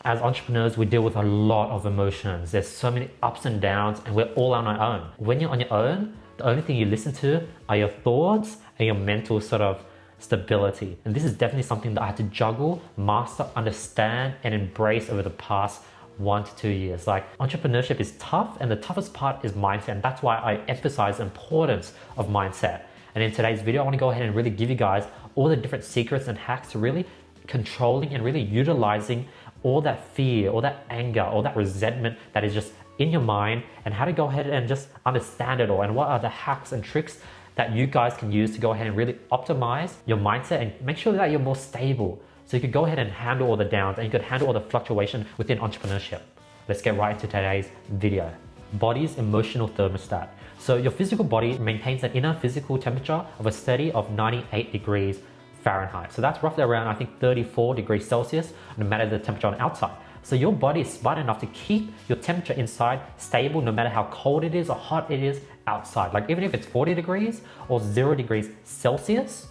As entrepreneurs, we deal with a lot of emotions. There's so many ups and downs, and we're all on our own. When you're on your own, the only thing you listen to are your thoughts and your mental sort of stability. And this is definitely something that I had to juggle, master, understand, and embrace over the past 1 to 2 years. Like, entrepreneurship is tough, and the toughest part is mindset. And that's why I emphasize the importance of mindset. And in today's video, I want to go ahead and really give you guys all the different secrets and hacks to really controlling and really utilizing all that fear, all that anger, all that resentment that is just in your mind, and how to go ahead and just understand it all, and what are the hacks and tricks that you guys can use to go ahead and really optimize your mindset and make sure that you're more stable, so you could go ahead and handle all the downs and you could handle all the fluctuation within entrepreneurship. Let's get right into today's video. Body's emotional thermostat. So your physical body maintains an inner physical temperature of a steady of 98 degrees Fahrenheit. So that's roughly around, I think, 34 degrees Celsius, no matter the temperature on the outside. So your body is smart enough to keep your temperature inside stable, no matter how cold it is or hot it is outside. Like, even if it's 40 degrees or 0 degrees Celsius,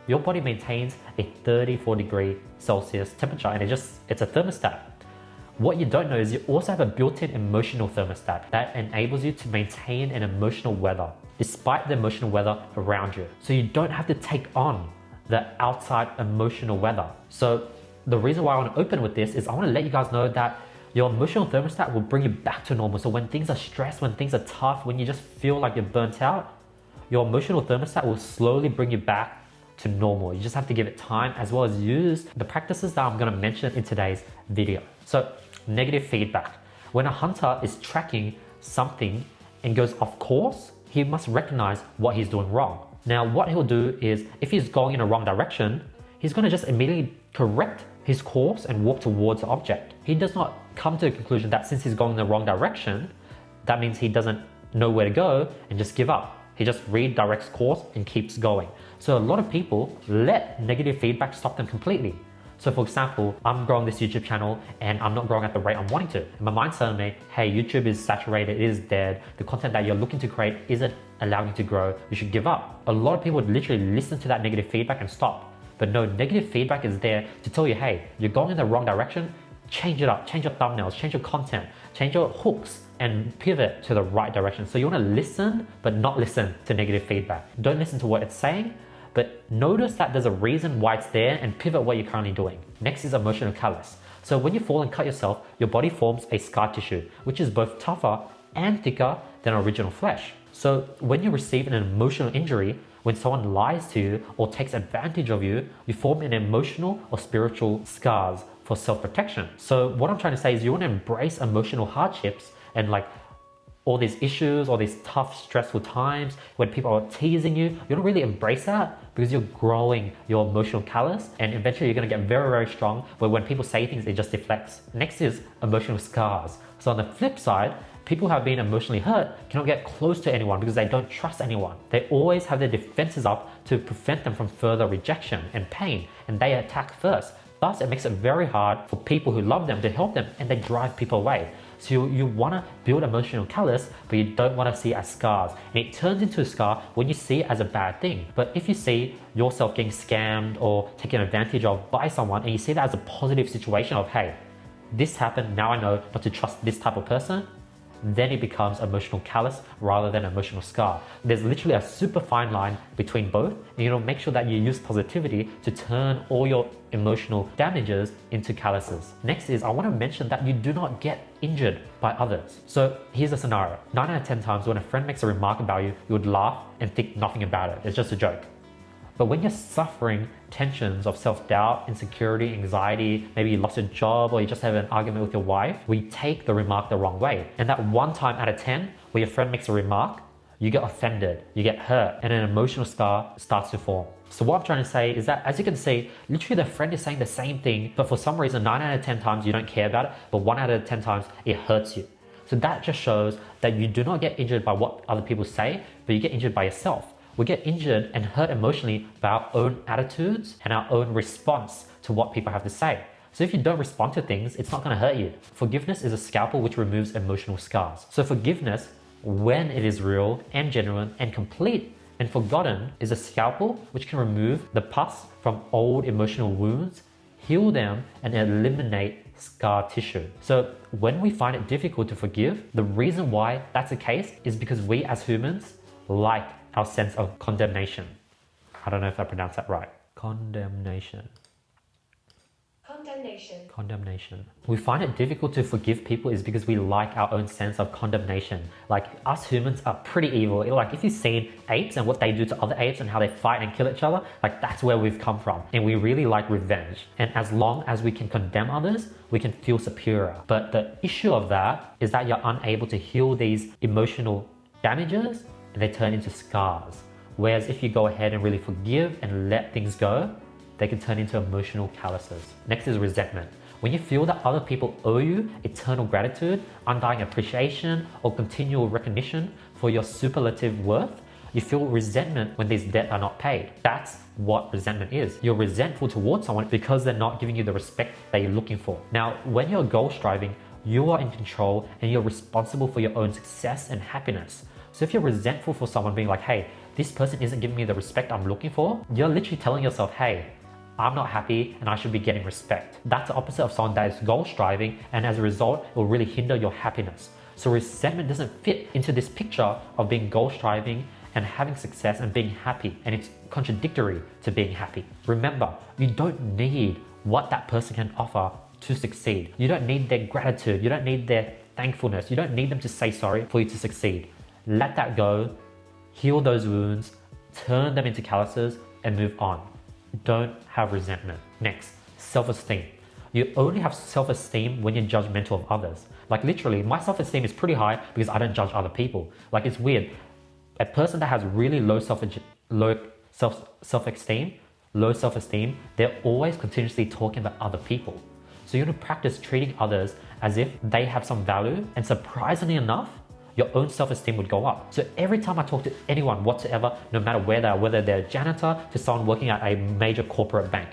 your body maintains a 34 degree Celsius temperature, and it's a thermostat. What you don't know is you also have a built-in emotional thermostat that enables you to maintain an emotional weather despite the emotional weather around you. So you don't have to take on the outside emotional weather. So the reason why I want to open with this is I want to let you guys know that your emotional thermostat will bring you back to normal. So when things are stressed, when things are tough, when you just feel like you're burnt out, your emotional thermostat will slowly bring you back to normal. You just have to give it time, as well as use the practices that I'm going to mention in today's video. So, negative feedback. When a hunter is tracking something and goes off course, he must recognize what he's doing wrong. Now, what he'll do is, if he's going in a wrong direction, he's going to just immediately correct his course and walk towards the object. He does not come to the conclusion that since he's going in the wrong direction, that means he doesn't know where to go and just give up. He just redirects course and keeps going. So a lot of people let negative feedback stop them completely. So for example, I'm growing this YouTube channel and I'm not growing at the rate I'm wanting to. And my mind's telling me, hey, YouTube is saturated, it is dead. The content that you're looking to create isn't allowing you to grow. You should give up. A lot of people would literally listen to that negative feedback and stop. But no, negative feedback is there to tell you, hey, you're going in the wrong direction. Change it up, change your thumbnails, change your content, change your hooks, and pivot to the right direction. So you want to listen, but not listen to negative feedback. Don't listen to what it's saying, but notice that there's a reason why it's there and pivot what you're currently doing. Next is emotional callous. So when you fall and cut yourself, your body forms a scar tissue, which is both tougher and thicker than original flesh. So when you receive an emotional injury, when someone lies to you or takes advantage of you, you form an emotional or spiritual scars for self-protection. So what I'm trying to say is you want to embrace emotional hardships and like all these issues, all these tough, stressful times when people are teasing you. You don't really embrace that because you're growing your emotional callus, and eventually you're going to get very, very strong where when people say things, it just deflects. Next is emotional scars. So on the flip side, people who have been emotionally hurt cannot get close to anyone because they don't trust anyone. They always have their defenses up to prevent them from further rejection and pain, and they attack first. Thus, it makes it very hard for people who love them to help them, and they drive people away. So you want to build emotional callus, but you don't want to see it as scars. And it turns into a scar when you see it as a bad thing. But if you see yourself getting scammed or taken advantage of by someone, and you see that as a positive situation of, hey, this happened, now I know not to trust this type of person, then it becomes emotional callus rather than emotional scar. There's literally a super fine line between both, and make sure that you use positivity to turn all your emotional damages into calluses. Next is I want to mention that you do not get injured by others. So here's a scenario. 9 out of 10 times when a friend makes a remark about you, you would laugh and think nothing about it. It's just a joke. But when you're suffering tensions of self-doubt, insecurity, anxiety, maybe you lost your job or you just have an argument with your wife, we take the remark the wrong way. And that 1 time out of 10 where your friend makes a remark, you get offended, you get hurt, and an emotional scar starts to form. So what I'm trying to say is that, as you can see, literally the friend is saying the same thing, but for some reason 9 out of 10 times you don't care about it, but 1 out of 10 times it hurts you. So that just shows that you do not get injured by what other people say, but you get injured by yourself. We get injured and hurt emotionally by our own attitudes and our own response to what people have to say. So if you don't respond to things, it's not going to hurt you. Forgiveness is a scalpel which removes emotional scars. So forgiveness, when it is real and genuine and complete and forgotten, is a scalpel which can remove the pus from old emotional wounds, heal them, and eliminate scar tissue. So when we find it difficult to forgive, the reason why that's the case is because we as humans like our sense of condemnation. I don't know if I pronounced that right. Condemnation. We find it difficult to forgive people is because we like our own sense of condemnation. Like, us humans are pretty evil. Like, if you've seen apes and what they do to other apes and how they fight and kill each other, like, that's where we've come from. And we really like revenge. And as long as we can condemn others, we can feel superior. But the issue of that is that you're unable to heal these emotional damages and they turn into scars. Whereas if you go ahead and really forgive and let things go, they can turn into emotional calluses. Next is resentment. When you feel that other people owe you eternal gratitude, undying appreciation, or continual recognition for your superlative worth, you feel resentment when these debts are not paid. That's what resentment is. You're resentful towards someone because they're not giving you the respect that you're looking for. Now, when you're goal striving, you are in control and you're responsible for your own success and happiness. So if you're resentful for someone being like, hey, this person isn't giving me the respect I'm looking for, you're literally telling yourself, hey, I'm not happy and I should be getting respect. That's the opposite of someone that is goal striving, and as a result, it will really hinder your happiness. So resentment doesn't fit into this picture of being goal striving and having success and being happy, and it's contradictory to being happy. Remember, you don't need what that person can offer to succeed. You don't need their gratitude. You don't need their thankfulness. You don't need them to say sorry for you to succeed. Let that go, heal those wounds, turn them into calluses, and move on. Don't have resentment. Next, self-esteem. You only have self-esteem when you're judgmental of others. Like, literally, my self-esteem is pretty high because I don't judge other people. Like, it's weird. A person that has really low self-esteem, they're always continuously talking about other people. So you want to practice treating others as if they have some value, and surprisingly enough, your own self-esteem would go up. So every time I talk to anyone whatsoever, no matter where they are, whether they're a janitor to someone working at a major corporate bank,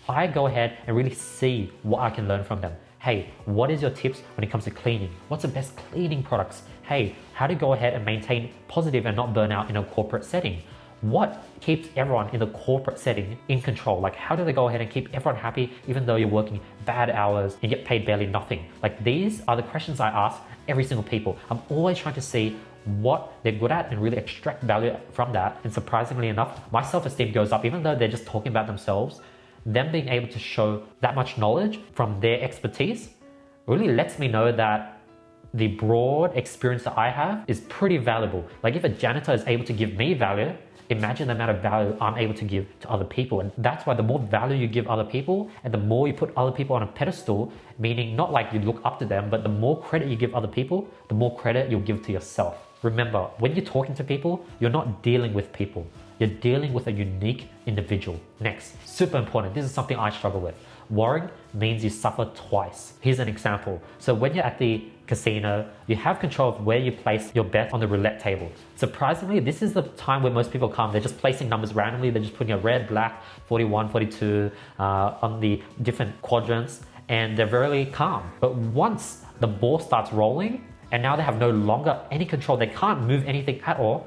I go ahead and really see what I can learn from them. Hey, what is your tips when it comes to cleaning? What's the best cleaning products? Hey, how to go ahead and maintain positive and not burn out in a corporate setting? What keeps everyone in the corporate setting in control? Like, how do they go ahead and keep everyone happy even though you're working bad hours and get paid barely nothing? Like, these are the questions I ask every single people. I'm always trying to see what they're good at and really extract value from that. And surprisingly enough, my self-esteem goes up even though they're just talking about themselves. Them being able to show that much knowledge from their expertise really lets me know that the broad experience that I have is pretty valuable. Like, if a janitor is able to give me value, imagine the amount of value I'm able to give to other people. And that's why the more value you give other people and the more you put other people on a pedestal, meaning not like you look up to them, but the more credit you give other people, the more credit you'll give to yourself. Remember, when you're talking to people, you're not dealing with people. You're dealing with a unique individual. Next, super important. This is something I struggle with. Worrying means you suffer twice. Here's an example. So when you're at the casino, you have control of where you place your bet on the roulette table. Surprisingly, this is the time where most people come. They're just placing numbers randomly. They're just putting a red, black, 41, 42 on the different quadrants, and they're very calm. But once the ball starts rolling, and now they have no longer any control, they can't move anything at all,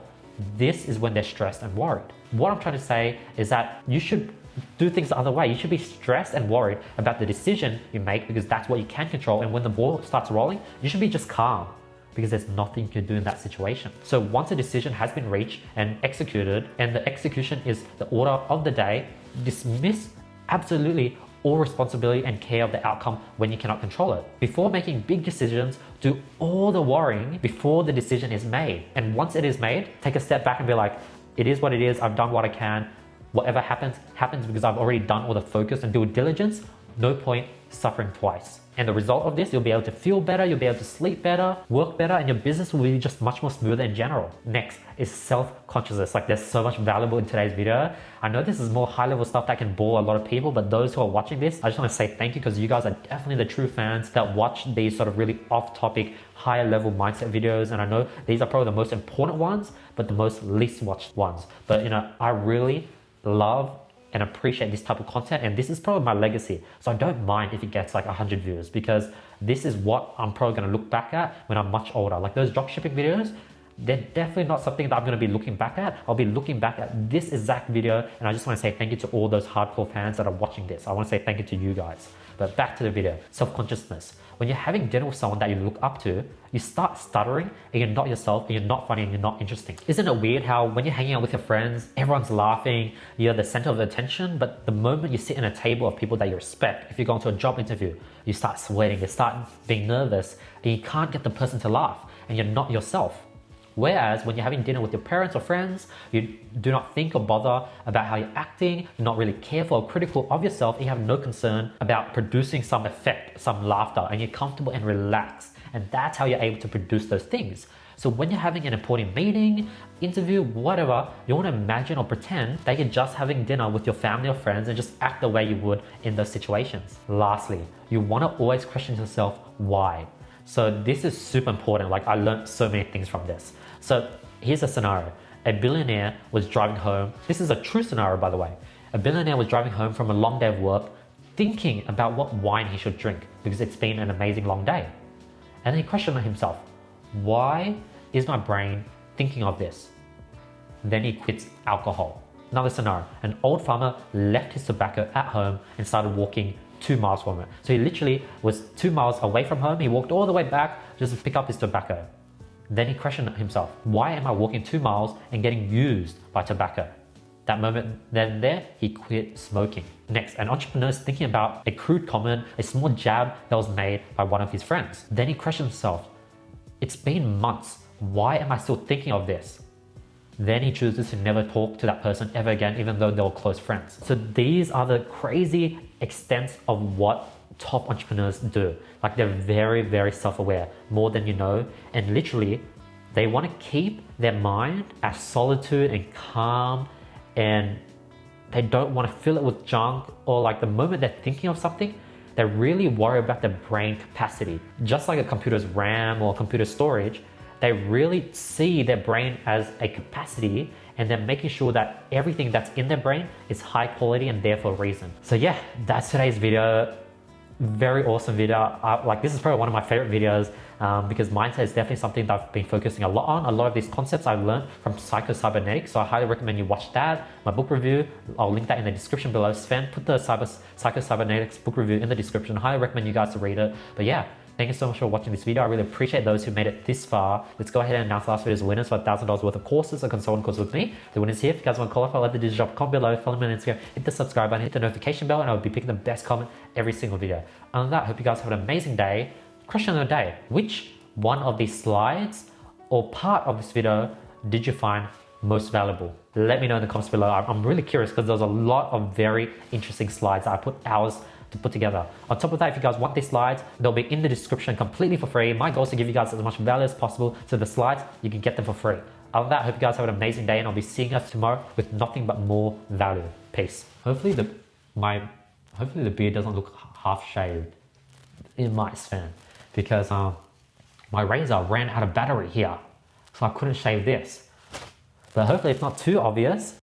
this is when they're stressed and worried. What I'm trying to say is that you should do things the other way. You should be stressed and worried about the decision you make because that's what you can control. And when the ball starts rolling, you should be just calm because there's nothing you can do in that situation. So once a decision has been reached and executed, and the execution is the order of the day, dismiss absolutely all responsibility and care of the outcome when you cannot control it. Before making big decisions, do all the worrying before the decision is made. And once it is made, take a step back and be like, it is what it is. I've done what I can. Whatever happens, happens because I've already done all the focus and due diligence. No point suffering twice. And the result of this, you'll be able to feel better, you'll be able to sleep better, work better, and your business will be just much more smoother in general. Next is self-consciousness. Like, there's so much valuable in today's video. I know this is more high-level stuff that can bore a lot of people, but those who are watching this, I just want to say thank you because you guys are definitely the true fans that watch these sort of really off-topic, higher-level mindset videos. And I know these are probably the most important ones, but the most least watched ones. But I really love and appreciate this type of content, and this is probably my legacy. So I don't mind if it gets like 100 views because this is what I'm probably going to look back at when I'm much older. Like, those dropshipping videos, they're definitely not something that I'm going to be looking back at. I'll be looking back at this exact video, and I just want to say thank you to all those hardcore fans that are watching this. I want to say thank you to you guys. But back to the video, self-consciousness. When you're having dinner with someone that you look up to, you start stuttering and you're not yourself and you're not funny and you're not interesting. Isn't it weird how when you're hanging out with your friends, everyone's laughing, you're the center of attention, but the moment you sit in a table of people that you respect, if you're going to a job interview, you start sweating, you start being nervous, and you can't get the person to laugh and you're not yourself. Whereas when you're having dinner with your parents or friends, you do not think or bother about how you're acting, you're not really careful or critical of yourself, and you have no concern about producing some effect, some laughter, and you're comfortable and relaxed. And that's how you're able to produce those things. So when you're having an important meeting, interview, whatever, you want to imagine or pretend that you're just having dinner with your family or friends and just act the way you would in those situations. Lastly, you want to always question yourself, why? So this is super important. Like, I learned so many things from this. So here's a scenario. A billionaire was driving home. This is a true scenario, by the way. A billionaire was driving home from a long day of work, thinking about what wine he should drink because it's been an amazing long day. And then he questioned himself, why is my brain thinking of this? Then he quits alcohol. Another scenario. An old farmer left his tobacco at home and started walking 2 miles from it. So he literally was 2 miles away from home. He walked all the way back just to pick up his tobacco. Then he questioned himself, why am I walking 2 miles and getting used by tobacco? That moment, then there, he quit smoking. Next, an entrepreneur is thinking about a crude comment, a small jab that was made by one of his friends. Then he questioned himself, it's been months, why am I still thinking of this? Then he chooses to never talk to that person ever again, even though they were close friends. So these are the crazy extents of what top entrepreneurs do. Like, they're very, very self-aware, more than you know, and literally they want to keep their mind as solitude and calm, and they don't want to fill it with junk, or like the moment they're thinking of something, they really worry about their brain capacity. Just like a computer's RAM or computer storage, they really see their brain as a capacity, and they're making sure that everything that's in their brain is high quality and there for a reason. So yeah, that's today's video. Very awesome video. Like, this is probably one of my favorite videos because mindset is definitely something that I've been focusing a lot on. A lot of these concepts I've learned from Psycho-Cybernetics, so I highly recommend you watch that. My book review, I'll link that in the description below. Sven, put the Psycho-Cybernetics book review in the description. I highly recommend you guys to read it. But yeah, thank you so much for watching this video. I really appreciate those who made it this far. Let's go ahead and announce last video's winners for $1,000 worth of courses, a consultant course with me. The winner's here. If you guys want to qualify, let the digit drop, comment below, follow me on Instagram, hit the subscribe button, hit the notification bell, and I'll be picking the best comment every single video. Other than that, I hope you guys have an amazing day. Question of the day: which one of these slides or part of this video did you find most valuable? Let me know in the comments below. I'm really curious because there's a lot of very interesting slides that I put hours to put together. On top of that, if you guys want these slides, they'll be in the description completely for free. My goal is to give you guys as much value as possible, so the slides, you can get them for free. Other than that, I hope you guys have an amazing day, and I'll be seeing you guys tomorrow with nothing but more value. Peace. Hopefully the beard doesn't look half shaved. It might, Sven, because my razor ran out of battery here, so I couldn't shave this. But hopefully it's not too obvious.